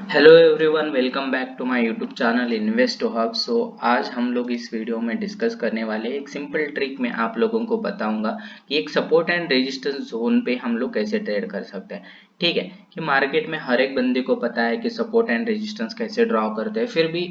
Hello everyone, welcome back to my YouTube channel invest hub. So आज हम लोग इस वीडियो में डिस्कस करने वाले एक सिंपल ट्रिक में आप लोगों को बताऊंगा कि एक सपोर्ट एंड रेजिस्टेंस जोन पे हम लोग कैसे ट्रेड कर सकते हैं। ठीक है कि मार्केट में हर एक बंदे को पता है कि सपोर्ट एंड रेजिस्टेंस कैसे ड्रॉ करते हैं, फिर भी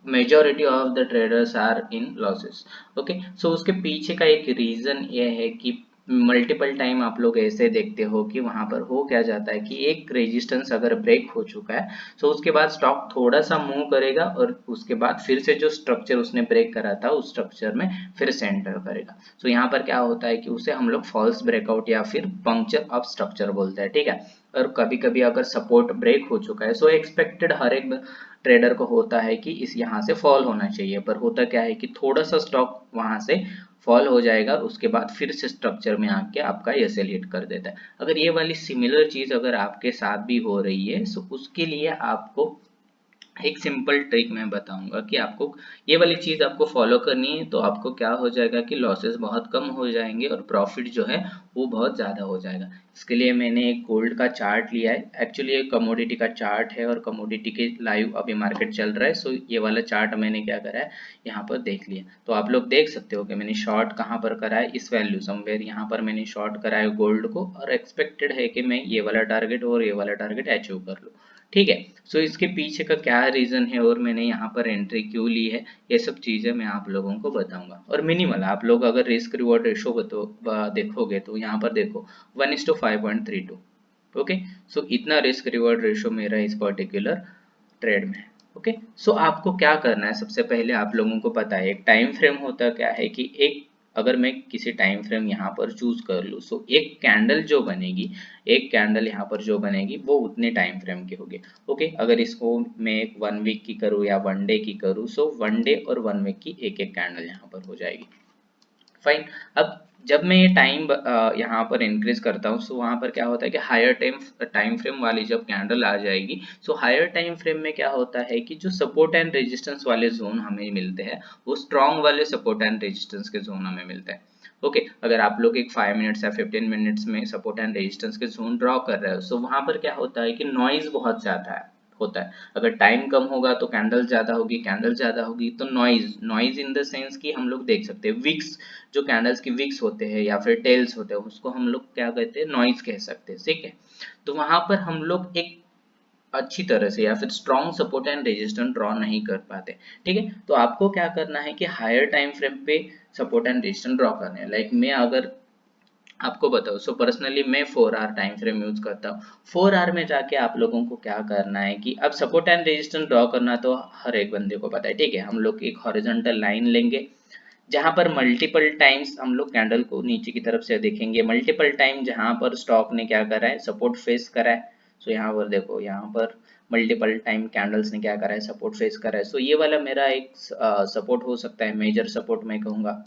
majority of the traders are in losses. Okay, so उसके पीछे का एक रीजन ये है कि मल्टीपल टाइम आप लोग ऐसे देखते हो कि वहां पर हो क्या जाता है कि एक रेजिस्टेंस अगर ब्रेक हो चुका है तो उसके बाद स्टॉक थोड़ा सा मूव करेगा और उसके बाद फिर से जो स्ट्रक्चर उसने ब्रेक करा था उस स्ट्रक्चर में फिर से एंटर करेगा। सो यहाँ पर क्या होता है कि उसे हम लोग फॉल्स ब्रेकआउट या फिर पंक्चर ऑफ स्ट्रक्चर बोलते हैं। ठीक है, और कभी कभी अगर सपोर्ट ब्रेक हो चुका है सो एक्सपेक्टेड हर एक ट्रेडर को होता है कि इस यहाँ से फॉल होना चाहिए, पर होता क्या है कि थोड़ा सा स्टॉक वहां से फॉल हो जाएगा, उसके बाद फिर से स्ट्रक्चर में आके आपका एसएल हिट कर देता है। अगर ये वाली सिमिलर चीज अगर आपके साथ भी हो रही है तो उसके लिए आपको एक सिंपल ट्रिक मैं बताऊंगा कि आपको ये वाली चीज आपको फॉलो करनी है, तो आपको क्या हो जाएगा कि लॉसेस बहुत कम हो जाएंगे और प्रॉफिट जो है वो बहुत ज्यादा हो जाएगा। इसके लिए मैंने एक गोल्ड का चार्ट लिया है। एक्चुअली ये कमोडिटी का चार्ट है और कमोडिटी के लाइव अभी मार्केट चल रहा है। सो ये वाला चार्ट मैंने क्या करा है, यहाँ पर देख लिया। तो आप लोग देख सकते हो कि मैंने शॉर्ट कहाँ पर करा है, इस वैल्यू समवेयर यहाँ पर मैंने शॉर्ट करा है गोल्ड को, और एक्सपेक्टेड है कि मैं ये वाला टारगेट और ये वाला टारगेट अचीव कर लूँ। ठीक है, सो इसके पीछे का क्या रीजन है और मैंने यहाँ पर एंट्री क्यों ली है, ये सब चीजें मैं आप लोगों को बताऊंगा। और मिनिमल आप लोग अगर रिस्क रिवॉर्ड रेशो देखोगे तो यहाँ पर देखो 1:5.32। ओके, सो इतना रिस्क रिवॉर्ड रेशो मेरा इस पर्टिकुलर ट्रेड में है। ओके, सो आपको क्या करना है, सबसे पहले आप लोगों को पता है एक टाइम फ्रेम होता क्या है कि एक अगर मैं किसी टाइम फ्रेम यहाँ पर चूज कर लूँ सो एक कैंडल जो बनेगी, एक कैंडल यहाँ पर जो बनेगी वो उतने टाइम फ्रेम की होगी। ओके, अगर इसको मैं एक 1 वीक की करूँ या 1 डे की करूँ सो 1 डे और 1 वीक की एक एक कैंडल यहाँ पर हो जाएगी। फाइन। अब जब मैं ये टाइम यहाँ पर इंक्रीज करता हूँ सो वहाँ पर क्या होता है कि हायर टाइम टाइम फ्रेम वाली जब कैंडल आ जाएगी सो हायर टाइम फ्रेम में क्या होता है कि जो सपोर्ट एंड रेजिस्टेंस वाले जोन हमें मिलते हैं वो स्ट्रॉन्ग वाले सपोर्ट एंड रेजिस्टेंस के जोन हमें मिलते हैं। ओके, अगर आप लोग एक 5 मिनट्स या 15 मिनट्स में सपोर्ट एंड रेजिस्टेंस के जोन ड्रॉ कर रहे हो सो वहां पर क्या होता है कि नॉइज बहुत ज्यादा है होता है। अगर टाइम कम होगा तो कैंडल ज्यादा होगी, कैंडल ज्यादा होगी तो noise, noise in the sense कि हम लोग देख सकते हैं विक्स, जो कैंडल्स की विक्स होते हैं या फिर टेल्स होते हैं उसको हम लोग क्या कहते हैं, नॉइज कह सकते हैं। ठीक है, तो वहां पर हम लोग एक अच्छी तरह से या फिर strong support and resistance draw नहीं कर पाते। ठीक है, तो आपको क्या करना है कि हायर टाइम फ्रेम पे सपोर्ट एंड रेजिस्टेंस ड्रॉ करने हैं। लाइक मैं अगर आपको बताओ सो पर्सनली मैं 4 आवर टाइम फ्रेम यूज करता हूँ। 4 आवर में जाके आप लोगों को क्या करना है कि अब सपोर्ट एंड रेजिस्टेंस ड्रॉ करना तो हर एक बंदे को पता है। ठीक है, हम लोग एक हॉरिजॉन्टल लाइन लेंगे जहां पर मल्टीपल टाइम्स हम लोग कैंडल को नीचे की तरफ से देखेंगे, मल्टीपल टाइम जहां पर स्टॉक ने क्या करा है, सपोर्ट फेस करा है। सो यहाँ पर देखो, यहाँ पर मल्टीपल टाइम कैंडल्स ने क्या करा है, सपोर्ट फेस करा है। सो ये वाला मेरा एक सपोर्ट हो सकता है, मेजर सपोर्ट मैं कहूंगा।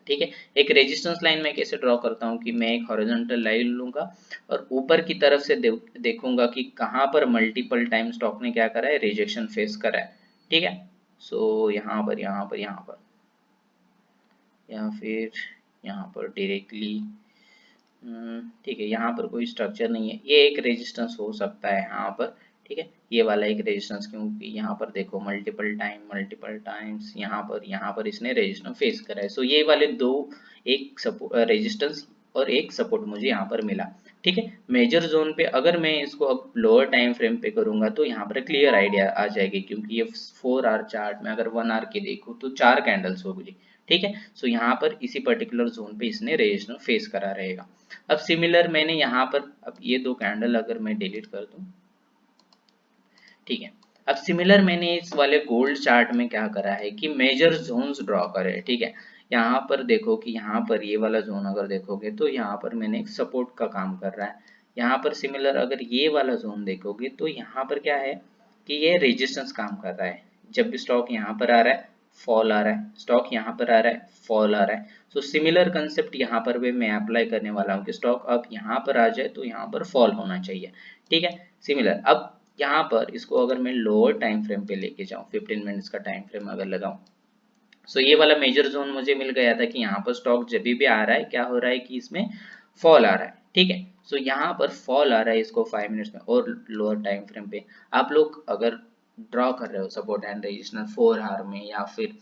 ठीक है, एक रेजिस्टेंस लाइन में कैसे ड्रॉ करता हूँ कि मैं एक हॉरिजॉन्टल लाइन लूंगा और ऊपर की तरफ से देखूंगा कि कहाँ पर मल्टीपल टाइम स्टॉक ने क्या करा है, रिजेक्शन फेस करा है। ठीक है, सो यहाँ पर यहाँ पर यहाँ पर या फिर यहाँ पर डायरेक्टली, ठीक है, यहाँ पर कोई स्ट्रक्चर नहीं है, ये एक रेजिस्टेंस हो सकता है यहाँ पर। ठीक है, ये वाला एक रेजिस्टेंस, क्योंकि यहाँ पर देखो मल्टीपल टाइम्स यहाँ पर इसने रेजिस्टेंस फेस करा है। सो ये वाले दो, एक सपोर्ट रेजिस्टेंस और एक सपोर्ट मुझे यहाँ पर मिला। ठीक है, मेजर जोन पे अगर मैं इसको अब लोअर टाइम फ्रेम पे करूंगा तो यहाँ पर क्लियर आइडिया आ जाएगी, क्योंकि ये 4 आवर चार्ट में अगर 1 आवर की देखूँ तो 4 कैंडल्स होगी। ठीक है, सो यहाँ पर इसी पर्टिकुलर जोन पे इसने रेजिस्टेंस फेस करा रहेगा। अब सिमिलर मैंने यहाँ पर, अब ये दो कैंडल अगर मैं डिलीट कर दूं, ठीक है, अब सिमिलर मैंने इस वाले गोल्ड चार्ट में क्या करा है कि मेजर जोन्स ड्रॉ करे। ठीक है, यहाँ पर देखो कि यहाँ पर ये वाला जोन अगर देखोगे तो यहाँ पर मैंने एक सपोर्ट का काम कर रहा है। यहाँ पर सिमिलर अगर ये वाला जोन देखोगे तो यहाँ पर क्या है कि ये रेजिस्टेंस काम कर रहा है। जब भी स्टॉक यहाँ पर आ रहा है फॉल आ रहा है, स्टॉक यहाँ पर आ रहा है फॉल आ रहा है। सो सिमिलर कंसेप्ट यहाँ पर भी मैं अप्लाई करने वाला हूँ कि स्टॉक अब यहाँ पर आ जाए तो यहाँ पर फॉल होना चाहिए। ठीक है, सिमिलर अब यहाँ पर इसको अगर मैं लोअर टाइम फ्रेम पे लेके जाऊँ, 15 मिनट्स का टाइम फ्रेम अगर लगाऊं, सो ये वाला मेजर जोन मुझे मिल गया था कि यहाँ पर स्टॉक जब भी आ रहा है क्या हो रहा है कि इसमें फॉल आ रहा है। ठीक है, सो यहाँ पर फॉल आ रहा है इसको 5 मिनट्स में और लोअर टाइम फ्रेम पे। आप लोग अगर ड्रॉ कर रहे हो सपोर्ट एंड रेजिस्टेंस 4 आवर में या फिर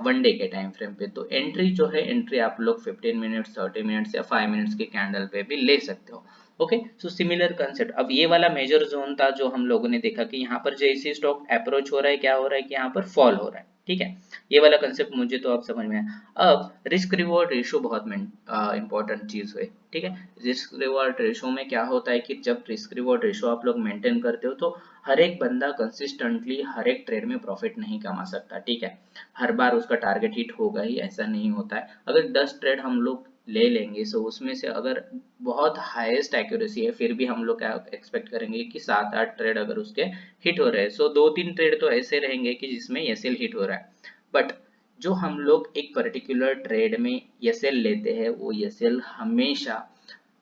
1 डे के टाइम फ्रेम पे, तो एंट्री जो है, एंट्री आप लोग 15 मिनट्स, 30 मिनट्स या 5 मिनट्स के कैंडल पे भी ले सकते हो। Okay, so similar concept. अब ये वाला मेजर जोन था जो हम लोगों ने देखा कि यहाँ पर जैसे स्टॉक अप्रोच हो रहा है, क्या हो रहा है कि यहाँ पर फॉल हो रहा है। ठीक है, ये वाला कंसेप्ट मुझे तो अब समझ में आया। अब रिस्क रिवॉर्ड रेशो बहुत इंपॉर्टेंट चीज है। ठीक है, रिस्क रिवॉर्ड रेशो में क्या होता है कि जब रिस्क रिवॉर्ड रेशो आप लोग मेंटेन करते हो तो हर एक बंदा कंसिस्टेंटली हर एक ट्रेड में प्रॉफिट नहीं कमा सकता। ठीक है, हर बार उसका टारगेट हिट होगा ही ऐसा नहीं होता है। अगर 10 ट्रेड हम लोग ले लेंगे तो उसमें से अगर बहुत हाईएस्ट एक्यूरेसी है फिर भी हम लोग क्या एक्सपेक्ट करेंगे कि 7-8 ट्रेड अगर उसके हिट हो रहे हैं। सो 2-3 ट्रेड तो ऐसे रहेंगे कि जिसमें एसएल हिट हो रहा है। बट जो हम लोग एक पर्टिकुलर ट्रेड में एसएल लेते हैं वो एसएल हमेशा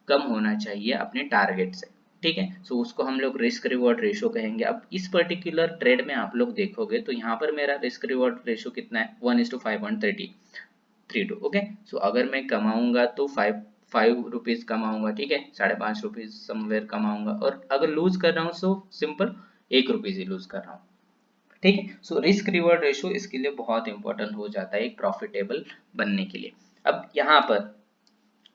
कम होना चाहिए अपने टारगेट से। ठीक है, सो उसको हम लोग रिस्क रिवॉर्ड रेशो कहेंगे। अब इस पर्टिकुलर ट्रेड में आप लोग देखोगे तो यहाँ पर मेरा रिस्क रिवॉर्ड रेशो कितना है, 1:5.32। ओके, सो अगर मैं कमाऊंगा तो 5 रुपीज कमाऊंगा। ठीक है, 5.5 रुपीज समवेयर कमाऊंगा, और अगर लूज कर रहा हूँ तो सिंपल 1 रुपीज ही लूज कर रहा हूँ। ठीक है, सो रिस्क रिवॉर्ड रेशो इसके लिए बहुत इंपॉर्टेंट हो जाता है एक प्रॉफिटेबल बनने के लिए। अब यहाँ पर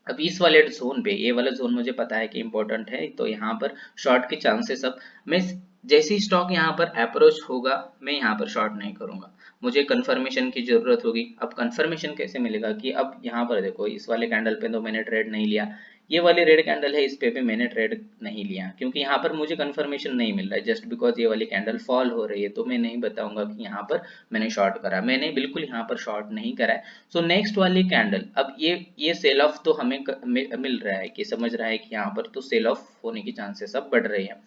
अब इस वाले जोन पे, ये वाला जोन मुझे पता है कि इंपॉर्टेंट है, तो यहाँ पर शॉर्ट के चांसेस, अब मैं जैसे ही स्टॉक यहाँ पर अप्रोच होगा मैं यहाँ पर शॉर्ट नहीं करूंगा, मुझे कंफर्मेशन की जरूरत होगी। अब कंफर्मेशन कैसे मिलेगा कि अब यहाँ पर देखो इस वाले कैंडल पे तो मैंने ट्रेड नहीं लिया, ये वाली रेड कैंडल है इस पे भी मैंने ट्रेड नहीं लिया, क्योंकि यहाँ पर मुझे कंफर्मेशन नहीं मिल रहा है। जस्ट बिकॉज ये वाली कैंडल फॉल हो रही है तो मैं नहीं बताऊंगा कि यहाँ पर मैंने शॉर्ट करा, मैंने बिल्कुल यहाँ पर शॉर्ट नहीं करा है। सो नेक्स्ट वाली कैंडल, अब ये सेल ऑफ तो हमें मिल रहा है कि समझ रहा है कि यहाँ पर तो सेल ऑफ होने की चांसेस अब बढ़ रही है।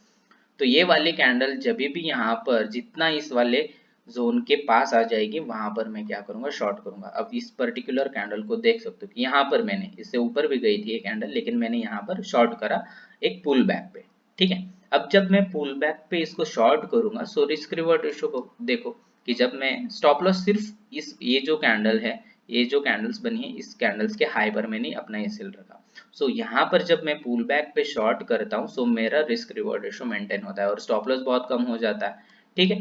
तो ये वाली कैंडल जब भी यहाँ पर जितना इस वाले जोन के पास आ जाएगी वहां पर मैं क्या करूंगा, शॉर्ट करूंगा। अब इस पर्टिकुलर कैंडल को देख सकते हो कि यहाँ पर मैंने, इससे ऊपर भी गई थी ये कैंडल, लेकिन मैंने यहाँ पर शॉर्ट करा एक पुल बैक पे। ठीक है, अब जब मैं पुल बैक पे इसको शॉर्ट करूंगा, सो रिस्क रिवॉर्ड रेशो को देखो कि जब मैं स्टॉप लॉस सिर्फ इस, ये जो कैंडल है, ये जो कैंडल्स बनी है इस कैंडल्स के हाई पर मैंने अपना ये सेल रखा। सो यहाँ पर जब मैं पुल बैक पे शॉर्ट करता हूँ सो मेरा रिस्क रिवॉर्ड रेशो मेंटेन होता है और स्टॉप लॉस बहुत कम हो जाता है। ठीक है,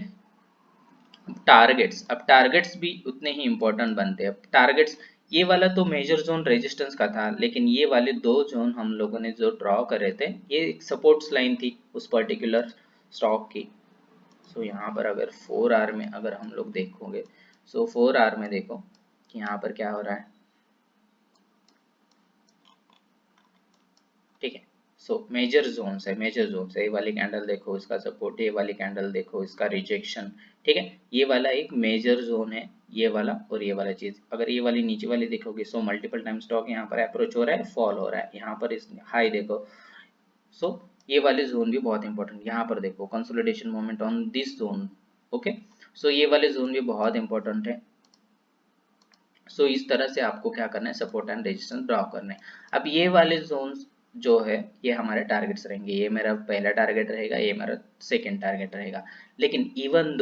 टारगेट्स, अब टारगेट्स भी उतने ही इंपॉर्टेंट बनते हैं। टारगेट्स, ये वाला तो मेजर जोन रेजिस्टेंस का था, लेकिन ये वाले दो जोन हम लोगों ने जो ड्रॉ करे थे ये एक सपोर्ट्स लाइन थी उस पर्टिकुलर स्टॉक की। सो यहाँ पर अगर 4 आवर में अगर हम लोग देखोगे, सो 4 आवर में देखो कि यहाँ पर क्या हो रहा है। ठीक है, सो मेजर जोन्स है, मेजर जोन्स है, ये वाली कैंडल देखो इसका सपोर्ट, ये वाली कैंडल देखो इसका रिजेक्शन। ठीक है, ये वाला एक मेजर जोन है, ये वाला और ये वाला चीज। अगर ये वाली नीचे वाली देखोगे सो मल्टीपल टाइम स्टॉक यहाँ पर अप्रोच हो रहा है, फॉल हो रहा है, यहाँ पर इस हाई देखो। सो ये वाले जोन भी बहुत इंपॉर्टेंट, यहाँ पर देखो consolidation moment on this zone. Okay, so ये वाले जोन भी बहुत इंपॉर्टेंट है। सो इस तरह से आपको क्या करना है, सपोर्ट एंड रेजिस्टेंस ड्रॉ करना है। अब ये वाले जोन्स जो है ये हमारे टारगेट्स रहेंगे, ये मेरा पहला टारगेट रहेगा, ये मेरा सेकंड टारगेट रहेगा। लेकिन इवन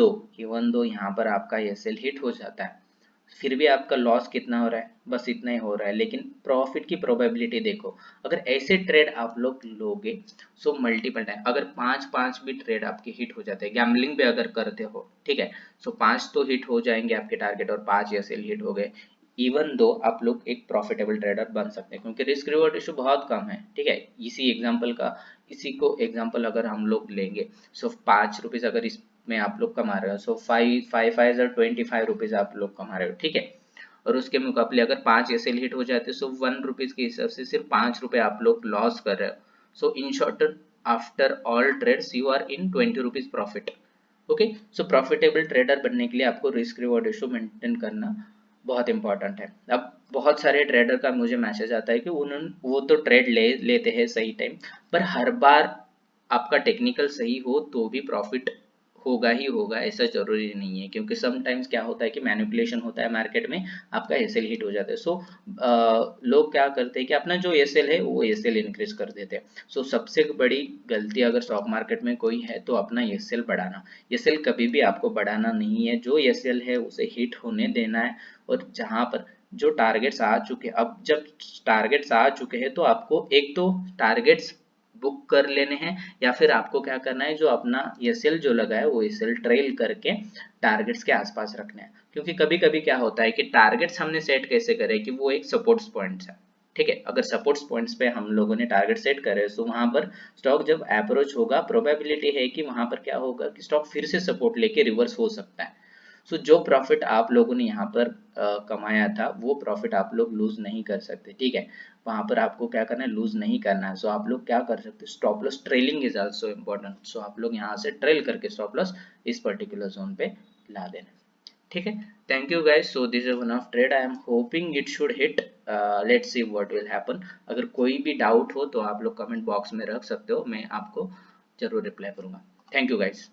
दो यहाँ पर आपका ये सेल हिट हो जाता है, फिर भी आपका लॉस कितना हो रहा है, बस इतना ही हो रहा है। लेकिन प्रॉफिट की प्रोबेबिलिटी देखो, अगर ऐसे ट्रेड आप लोग लोगे सो मल्टीपल टाइम, अगर 5 भी ट्रेड आपके हिट हो जाते हैं, गैम्बलिंग भी अगर करते हो, ठीक है, सो 5 तो हिट हो जाएंगे आपके टारगेट और 5 या सेल हिट हो गए, इवन दो आप लोग एक प्रॉफिटेबल ट्रेडर बन सकते हैं, क्योंकि रिस्क रिवॉर्ड रेशो बहुत कम है। ठीक है, इसी एग्जांपल का, इसी को एग्जांपल अगर हम लोग लेंगे, सो 5 रुपीज अगर इसमें आप लोग कमा रहे हो, सो 5 5 5 25 आप लोग कमा रहे हो। ठीक है, और उसके मुकाबले अगर 5 एसएल हिट हो जाते सो 1 रुपीज के हिसाब से सिर्फ 5 रुपए आप लोग लॉस कर रहे हो। So in short, after all trades you are in 20 rupees profit. Okay, so profitable trader बनने के लिए आपको रिस्क रिवॉर्ड रेशो मेंटेन करना बहुत इंपॉर्टेंट है। अब बहुत सारे ट्रेडर का मुझे मैसेज आता है कि उन्होंने वो तो ट्रेड लेते हैं सही टाइम पर, हर बार आपका टेक्निकल सही हो तो भी प्रॉफिट होगा ही होगा ऐसा जरूरी नहीं है, क्योंकि समटाइम्स क्या होता है कि मैनिपुलेशन होता है मार्केट में, आपका एसएल हिट हो जाता है। सो लोग क्या करते हैं कि अपना जो एसएल है वो एसएल इंक्रीज कर देते हैं। सो सबसे बड़ी गलती अगर स्टॉक मार्केट में कोई है तो अपना एसएल बढ़ाना। एसएल कभी भी आपको बढ़ाना नहीं है, जो एसएल है उसे हिट होने देना है, और जहां पर जो टारगेट्स आ चुके, अब जब टारगेट्स आ चुके हैं तो आपको एक तो टारगेट्स बुक कर लेने हैं, या फिर आपको क्या करना है, जो अपना एसएल जो लगा है वो एसएल ट्रेल करके टारगेट्स के आसपास रखना है। क्योंकि कभी कभी क्या होता है कि टारगेट्स हमने सेट कैसे करें कि वो एक सपोर्ट्स पॉइंट्स है, ठीक है। अगर सपोर्ट्स पॉइंट्स पे हम लोगों ने टारगेट सेट करे तो वहां पर स्टॉक जब अप्रोच होगा, प्रोबेबिलिटी है कि वहां पर क्या होगा कि स्टॉक फिर से सपोर्ट लेके रिवर्स हो सकता है। सो जो प्रॉफिट आप लोगों ने यहाँ पर कमाया था वो प्रॉफिट आप लोग लूज नहीं कर सकते, ठीक है। वहां पर आपको क्या करना है, लूज नहीं करना है। सो आप लोग क्या कर सकते, stop loss trailing is also important. So आप लोग यहाँ से ट्रेल करके स्टॉप लॉस इस पर्टिकुलर जोन पे ला देना, ठीक है। Thank you guys. So this is one of trade, I am hoping it should hit, let's see what will happen. अगर कोई भी डाउट हो तो आप लोग कमेंट बॉक्स में रख सकते हो, मैं आपको जरूर रिप्लाई करूंगा। Thank you guys.